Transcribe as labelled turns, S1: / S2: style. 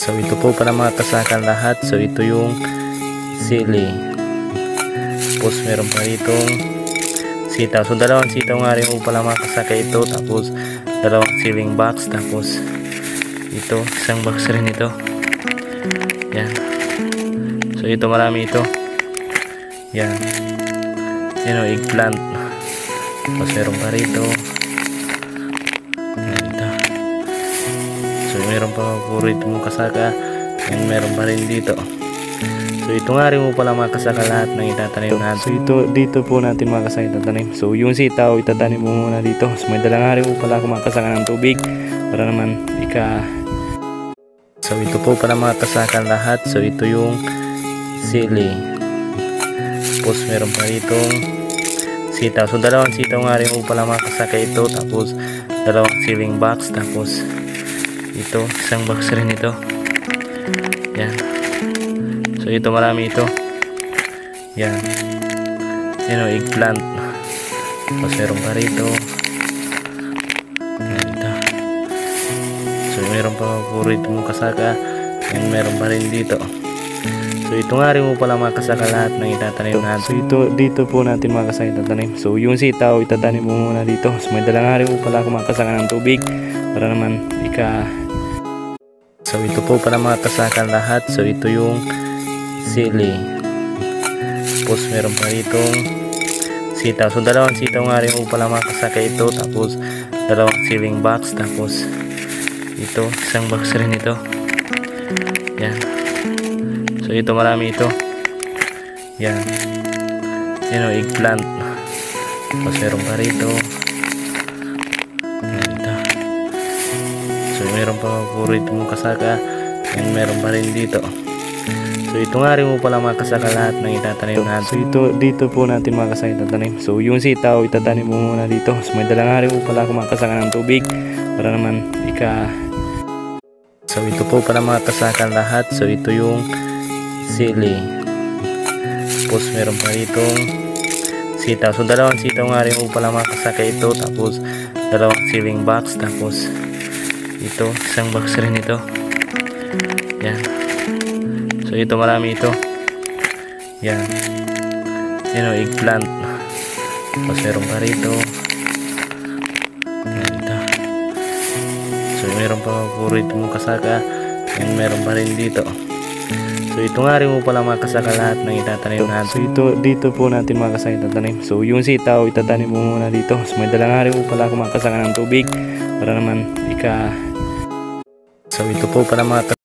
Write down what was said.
S1: So ito po para mga kasakan lahat. So ito yung sili. Tapos meron pa ditong sitaw. So dalawang sitaw nga rin po pala mga kasaka ito. Tapos dalawang siling box. Tapos ito isang box rin ito. Yan. So ito marami ito. Yan. Yan o, eggplant. Tapos meron pa rito. Yan ito. So meron pa puro ito mong kasaka. Yan meron pa rin dito. So ito nga rin mo pala mga kasaka lahat ng itatanim natin. So ito dito po natin mga kasaka itatanim. So yung sitaw itatanim mo muna dito. So may dala nga rin mo pala mga kasaka ng tubig para naman So ito po para mga kasaka lahat. So ito yung sili. Tapos meron pa ditong sitaw. So dalawang sitaw nga rin mo pala mga kasaka ito. Tapos dalawang siling box. Tapos ito isang box rin ito. Yan. So ito marami ito. Yan. Yan o, eggplant. Tapos meron pa rito. Yan ito. So meron pa puro ito mong kasaka. Yan meron pa rin dito. So ito nga rin mo pala mga kasaka lahat ng itatanim natin. So ito dito po natin mga kasaka itatanim. So yung sitaw itatanim mo muna dito. So may dala nga rin mo pala mga kasaka ng tubig para naman So ito po para mga kasaka lahat. So ito yung sili. Tapos meron pa ditong sitaw. So dalawang sitaw nga rin mo pala mga kasaka ito. Tapos dalawang siling box. Tapos ito isang box rin ito. Yan. So ito marami ito. Yan. Yan o, eggplant. Tapos meron pa rito. Yan ito. So meron pa puro ito mong kasaka. Yan meron pa rin dito. So ito nga rin mo pala mga kasaka lahat ng itatanim natin. So ito dito po natin mga kasaka itatanim. So yung sitaw itatanim mo muna dito. So may dala nga rin mo pala mga kasaka ng tubig para naman So ito po para mga kasaka lahat. So ito yung sili. Tapos meron pa ditong sitaw. So dalawang sitaw nga rin mo pala mga kasaka ito. Tapos dalawang siling box. Tapos ito isang box rin ito. Yan. So ito marami ito. Yan. Yan o, eggplant. Tapos meron pa rito. Yan ito. So meron pa puro ito mong kasaka. Yan meron pa rin dito. So ito nga rin mo pala mga kasaka lahat ng itatanim natin. So ito dito po natin mga kasaka itatanim. So yung sitaw itatanim mo muna dito. So may dala nga rin mo pala mga kasaka ng tubig para naman So ito po para mga